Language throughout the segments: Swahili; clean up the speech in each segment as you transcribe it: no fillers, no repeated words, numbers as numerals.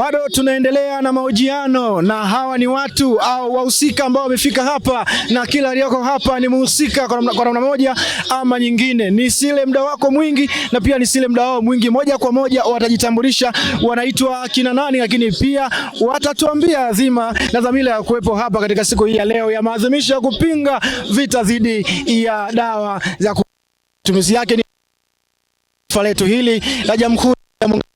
Bado tunaendelea na mahojiano na hawa ni watu au wahusika ambao wamefika hapa, na kila aliyoko hapa ni mhusika kwa namna moja ama nyingine. Ni sile muda wako mwingi na pia ni sile muda wao mwingi. Moja kwa moja watajitambulisha wanaitwa kina nani, lakini pia watatuambia azima na dhamira ya kuwepo hapa katika siku hii ya leo ya maadhimisho ya kupinga vita dhidi ya dawa za matumizi yake ni taifa letu hili la Jamhuri ya Muungano.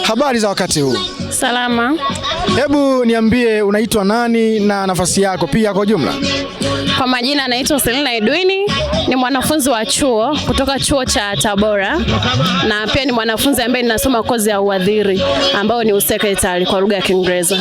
Habari za wakati huu? Salama. Hebu niambie unaitwa nani na nafasi yako pia kwa jumla? Kwa majina anaitwa Selina Edwini, ni mwanafunzi wa chuo kutoka chuo cha Tabora, na pia ni mwanafunzi ambaye ninasoma kozi ya uadhiri ambao ni usekretari kwa lugha ya Kiingereza.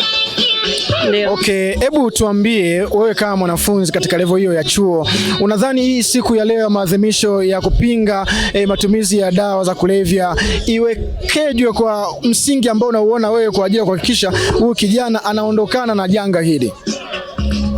Ndio. Okay, hebu tuambie wewe kama mwanafunzi katika level hiyo ya chuo, unadhani hii siku ya leo ya maadhimisho ya kupinga matumizi ya dawa za kulevya iwekejwe kwa msingi ambao unauona wewe kwa ajili ya kuhakikisha huyu kijana anaondokana na janga hili?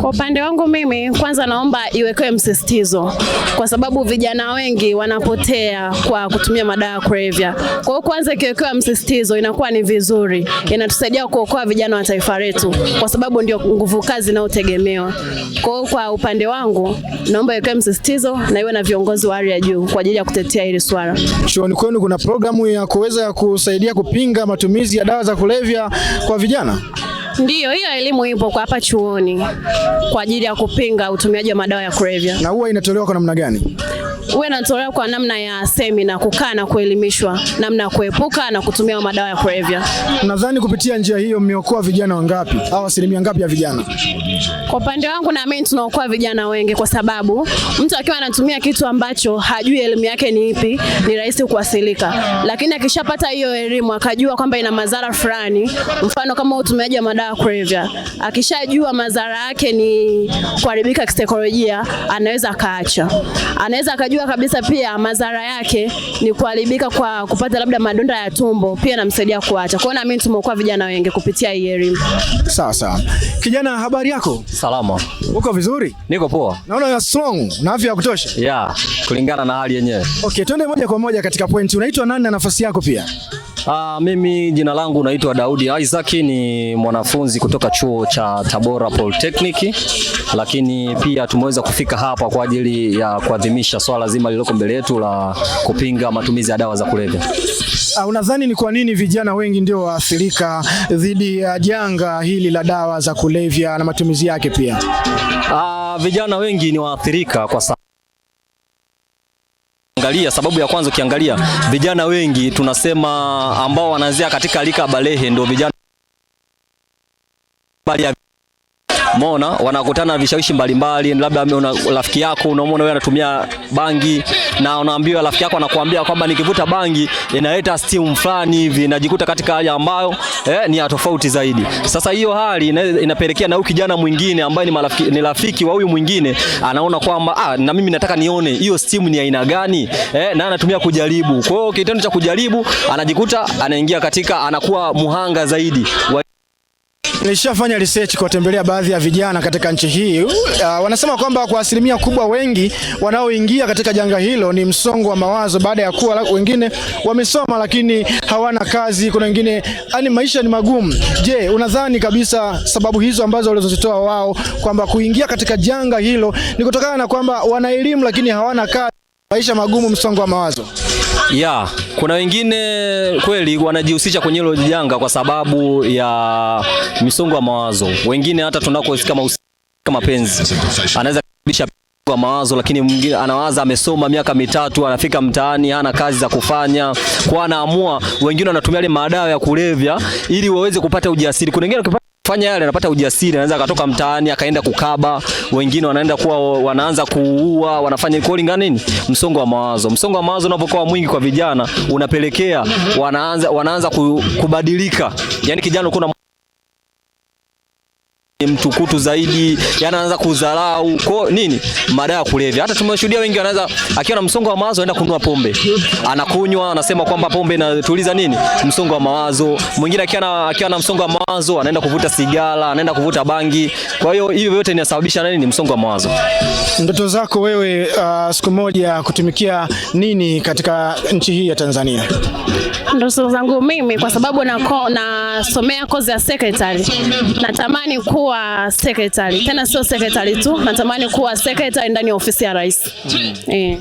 Kwa upande wangu mimi, kwanza naomba iwekewe msisitizo, kwa sababu vijana wengi wanapotea kwa kutumia madawa ya kulevya. Kwa hiyo kwanza ikiwekewa msisitizo inakuwa ni vizuri, inatusaidia kuokoa vijana wa taifa letu, kwa sababu ndio nguvu kazi inayotegemewa. Kwa hiyo kwa upande wangu naomba iwekewe msisitizo na iwe na viongozi wa hali ya juu kwa ajili ya kutetea hili swala. Chuoni kwenu kuna programu ya kuweza kusaidia kupinga matumizi ya dawa za kulevya kwa vijana? Ndiyo, hiyo elimu ipo kwa hapa chuoni kwa ajili ya kupinga utumiaji wa madawa ya kulevya. Na huwa inatolewa kwa namna gani? Huwa inatolewa kwa namna ya semina, kukaa na kuelimishwa namna ya kuepuka na kutumia madawa ya kulevya. Nadhani kupitia njia hiyo mmeokoa vijana wangapi au asilimia ngapi ya vijana? Kwa upande wangu naamini tunaokoa vijana wengi, kwa sababu mtu akiwa anatumia kitu ambacho hajui elimu yake ni ipi, ni rahisi kuasilika. Lakini akishapata hiyo elimu akajua kwamba ina madhara fulani, mfano kama utumiaji wa madawa ya kulevya, akishajua madhara yake ni kuharibika kisaikolojia, anaweza kaacha. Anaweza akajua kabisa pia madhara yake ni kuharibika kwa kupata labda madonda ya tumbo, pia namsaidia kuacha. Kwa hiyo naamini tumeokoa vijana wengi kupitia hii elimu. Sawa sawa. Kijana, habari yako? Salama. Uko vizuri? Niko poa. Naona ya strong na afya ya kutosha. Yeah, kulingana na hali yenyewe. Okay, twende moja kwa moja katika point. Unaitwa nani na nafasi yako pia? Mimi jina langu naitwa Daudi Isaac, ni mwanafunzi kutoka chuo cha Tabora Polytechnic, lakini pia tumeweza kufika hapa kwa ajili ya kuadhimisha swala zima lililoko mbele yetu la kupinga matumizi ya dawa za kulevya. Unadhani ni kwa nini vijana wengi ndio waathirika dhidi ya janga hili la dawa za kulevya na matumizi yake pia? Vijana wengi ni waathirika kwa sababu ya kwanza, ukiangalia vijana wengi tunasema ambao wanaanzia katika rika balehe ndio vijana Mona wanakutana na vishawishi mbalimbali, labda una rafiki yako unamuona wewe anatumia bangi na unaambiwa rafiki yako anakuambia kwamba nikivuta bangi inaleta steam fulani hivi, najikuta katika hali ambayo ni ya tofauti zaidi. Sasa hiyo hali inapelekea na huyu kijana mwingine ambaye ni rafiki wa huyu mwingine anaona kwamba na mimi nataka nione hiyo steam ni aina gani, na anatumia kujaribu. Kwa hiyo kitendo cha kujaribu anajikuta anaingia katika, anakuwa muhanga zaidi. Nilishafanya research kwa tembelea baadhi ya vijana katika nchi hii. Wanasema kwamba kwa asilimia kubwa wengi wanaoingia katika janga hilo ni msongo wa mawazo, baada ya kuwa wengine wamesoma lakini hawana kazi, kuna wengine yani maisha ni magumu. Je, unadhani kabisa sababu hizo ambazo walizozitoa wao kwamba kuingia katika janga hilo ni kutokana na kwamba wana elimu lakini hawana kazi, maisha magumu, msongo wa mawazo? Yeah, kuna wengine kweli wanajihusisha kwenye hilo janga kwa sababu ya misongo wa mawazo. Wengine hata tunakosikia mapenzi anaweza kusababisha kwa mawazo, lakini mwingine anawaza amesoma miaka mitatu, anafika mtaani hana kazi za kufanya, kwa anaamua, wengine wanatumia ile madawa ya kulevya ili waweze kupata ujasiri. Kuna wengine fanya yale anapata ujasiri, anaweza akatoka mtaani akaenda kukaba, wengine wanaenda kuwa wanaanza kuua, wanafanya kulingana nini, msongo wa mawazo. Msongo wa mawazo unapokuwa mwingi kwa vijana unapelekea wanaanza kubadilika. Yani kijana kuna mtukutu zaidi, yani anaanza kudharau kwa nini madawa ya kulevya. Hata tumeshuhudia wengi wanaanza akiwa na msongo wa mawazo anaenda kununua pombe, anakunywa, anasema kwamba pombe inatuliza nini msongo wa mawazo. Mwingine akiwa na msongo wa mawazo anaenda kuvuta sigara, anaenda kuvuta bangi. Kwa hiyo hiyo yote inasababisha nini msongo wa mawazo. Ndoto zako wewe siku moja kutumikia nini katika nchi hii ya Tanzania? Ndoto zangu mimi, kwa sababu nasomea kozi ya secretary, natamani kuwa secretary, tena sio secretary tu, natamani kuwa secretary ndani ya ofisi ya rais.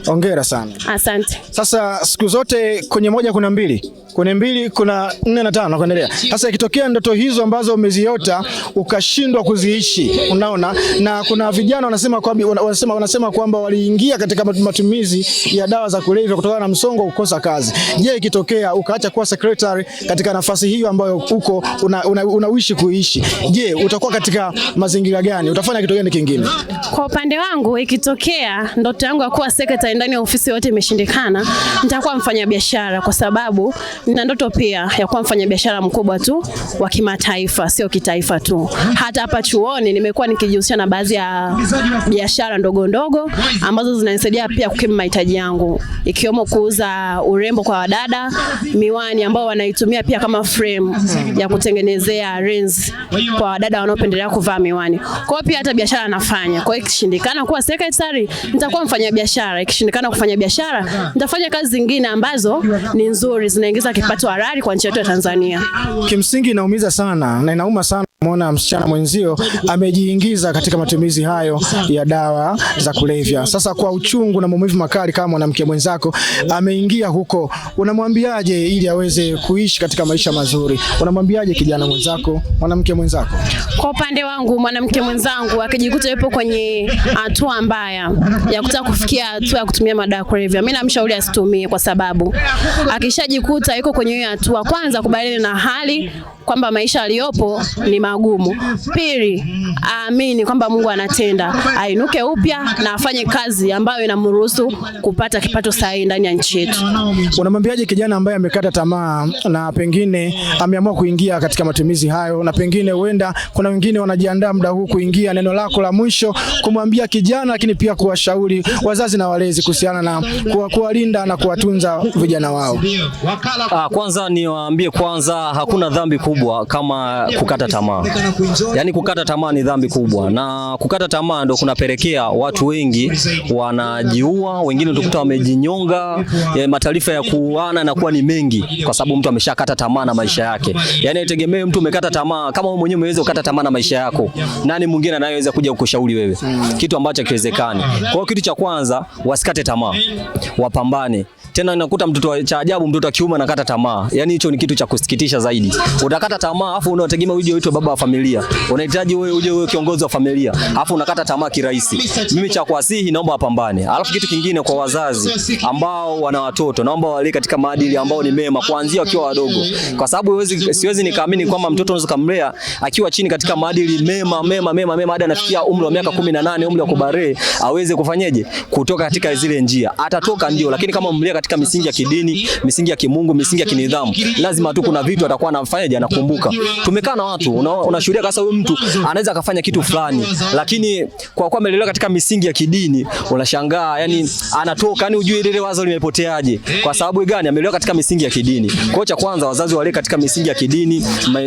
Hongera sana. Asante. Sasa siku zote kwenye moja kuna mbili, kwenye mbili kuna 4 na 5 na kuendelea. Sasa ikitokea ndoto hizo ambazo umeziota ukashindwa kuziishi, unaona, na kuna vijana wanasema kwamba waliingia katika matumizi ya dawa za kulevya kutokana na msongo kukosa kazi. Je, ikitokea ukaacha kuwa secretary katika nafasi hiyo ambayo uko unaishi kuishi, je, utakuwa katika mazingira gani? Utafanya kitu gani kingine? Kwa upande wangu, ikitokea ndoto yangu ya kuwa secretary ndani ya ofisi yote imeshindikana, nitakuwa mfanyabiashara, kwa sababu nina ndoto pia ya kuwa mfanyabiashara mkubwa tu wa kimataifa, sio kitaifa tu. Hata hapa chuoni nimekuwa nikijihusisha na baadhi ya biashara ndogo ndogo ambazo zinanisaidia pia kukimu mahitaji yangu, ikiwemo kuuza urembo kwa wadada, miwani ambao wanaitumia pia kama frame ya kutengenezea lens kwa wadada wanaopendelea kuvaa miwani. Kwa hiyo pia hata biashara nafanya. Kwa hiyo ikishindikana kuwa secretary, nitakuwa mfanyabiashara. Ikishindikana kufanya biashara, nitafanya kazi zingine ambazo ni nzuri, zinaingiza kipato halali kwa nchi yetu ya Tanzania. Kimsingi inaumiza sana na inauma sana muona msichana mwenzio amejiingiza katika matumizi hayo ya dawa za kulevya. Sasa kwa uchungu na maumivu makali kama mwanamke mwenzako ameingia huko, unamwambiaje ili aweze kuishi katika maisha mazuri? Unamwambiaje kijana mwenzako, mwanamke mwenzako? Kwa upande wangu, mwanamke mwenzangu akijikuta yupo kwenye hatua mbaya ya kutaka kufikia hatua ya kutumia madawa ya kulevya, mimi namshauri asitumie, kwa sababu akishajikuta yuko kwenye hiyo hatua, kwanza kubadili na hali kwamba maisha aliyopo ni magumu. Pili, aamini kwamba Mungu anatenda, ainuke upya na afanye kazi ambayo inamruhusu kupata kipato sahihi ndani ya nchi yetu. Unamwambiaje kijana ambaye amekata tamaa na pengine ameamua kuingia katika matumizi hayo, na pengine huenda kuna wengine wanajiandaa muda huu kuingia? Neno lako la mwisho kumwambia kijana, lakini pia kuwashauri wazazi na walezi kuhusiana na kuwalinda na kuwatunza vijana wao. Kwanza niwaambie, kwanza hakuna dhambi kubwa kama kukata tamaa. Yaani kukata tamaa ni dhambi kubwa, na kukata tamaa ndio kunapelekea watu wengi wanajiua, wengine utakuta wamejinyonga, mataifa ya kuuana na kuwa ni mengi kwa sababu mtu ameshakata tamaa na maisha yake. Yaani itegemee mtu umekata tamaa, kama wewe mwenyewe umeweza kukata tamaa na maisha yako, nani mwingine anayeweza kuja kukushauri wewe? Kitu ambacho hakiwezekani. Kwa hiyo kitu cha kwanza, wasikate tamaa, wapambane. Tena nakuta mtoto cha ajabu, mtoto wa kiume anakata tamaa. Yaani hicho ni kitu cha kusikitisha zaidi. Utakata tamaa afu unategemea uje uitwe baba wa familia. Unahitaji wewe uje uwe kiongozi wa familia. Afu unakata tamaa kirahisi. Mimi cha kuasihi, naomba wapambane. Alafu kitu kingine kwa wazazi ambao wana watoto, naomba wale katika maadili ambao ni mema kuanzia wakiwa wadogo. Kwa sababu siwezi nikaamini kwamba mtoto unaweza kumlea akiwa chini katika maadili mema hadi anafikia umri wa miaka 18, umri wa kubare, aweze kufanyaje? Kutoka katika zile njia. Atatoka ndio, lakini kama umlea katika misingi ya kidini, misingi ya kimungu, misingi ya kinidhamu, lazima tu kuna vitu atakuwa anafanyaje, anakumbuka. Tumekaa na watu unashuhudia kasa huyu mtu anaweza akafanya kitu fulani, lakini kwa kuwa amelelewa katika misingi ya kidini, unashangaa yani anatoka, yani ujue ile wazo limepoteaje. Kwa sababu gani? Amelelewa katika misingi ya kidini. Kwa cha kwanza, wazazi wale katika misingi ya kidini,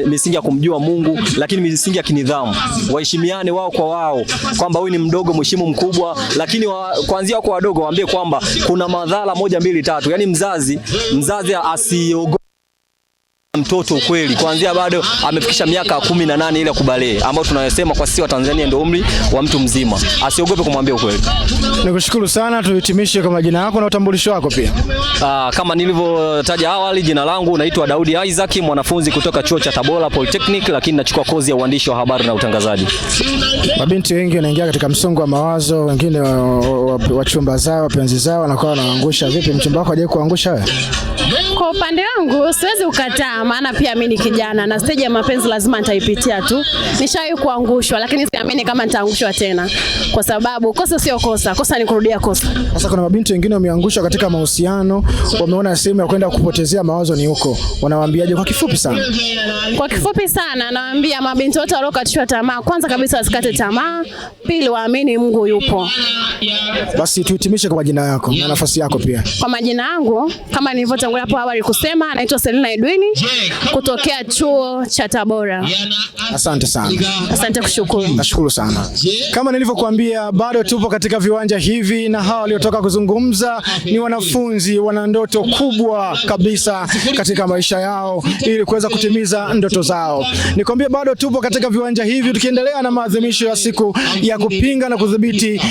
misingi ya kumjua Mungu, lakini misingi ya kinidhamu. Waheshimiane wao kwa wao, kwamba wewe ni mdogo mheshimu mkubwa, lakini kuanzia kwa wadogo waambie kwamba kuna madhara 1 2 3. Yani mzazi asiogope mtoto kweli kuanzia bado amefikisha miaka 18 ile kubalee, ambao tunayosema kwa sisi wa Tanzania ndio umri wa mtu mzima. Asiogope kumwambia ukweli. Nikushukuru sana, tuhitimishe kwa majina yako na utambulisho wako pia. Kama nilivyotaja awali, jina langu naitwa Daudi Isaac, mwanafunzi kutoka chuo cha Tabora Polytechnic, lakini nachukua kozi ya uandishi wa habari na utangazaji. Mabinti wengi wanaingia katika msongo wa mawazo, wengine wa chumba zao, penzi zao, wanakuwa wanaangusha. Vipi, mchumba wako hajawahi kuangusha wewe? Kwa upande wangu siwezi kukataa, maana pia mimi ni kijana na stage ya mapenzi lazima nitaipitia tu. Nishawahi kuangushwa, lakini siamini kama nitaangushwa tena, kwa sababu kosa sio kosa, kosa ni kurudia kosa. Sasa kuna mabinti wengine wameangushwa katika mahusiano, wameona sehemu ya kwenda kupotezea mawazo ni huko. Wanawaambiaje kwa kifupi sana? Kwa kifupi sana nawaambia mabinti wote waliokatishwa tamaa, kwanza kabisa wasikate tamaa, pili waamini Mungu yupo. Basi tuhitimishe kwa majina yako na nafasi yako pia. Kwa majina yangu kama nilivyotangulia hapo awali kusema, naitwa Selina Edwini kutokea chuo cha Tabora. Asante sana. Asante kushukuru. Nashukuru sana. Kama nilivyokuambia, bado tupo katika viwanja hivi na hawa waliotoka kuzungumza ni wanafunzi wana ndoto kubwa kabisa katika maisha yao ili kuweza kutimiza ndoto zao. Nikwambie bado tupo katika viwanja hivi tukiendelea na maadhimisho ya siku ya kupinga na kudhibiti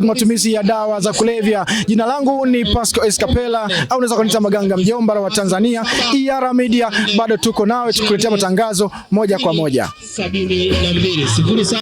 matumizi ya dawa za kulevya. Jina langu ni Pasco Escapela au unaweza kuniita Maganga Mjomba wa Tanzania. ER Media bado tuko nawe tukuletea matangazo moja kwa moja.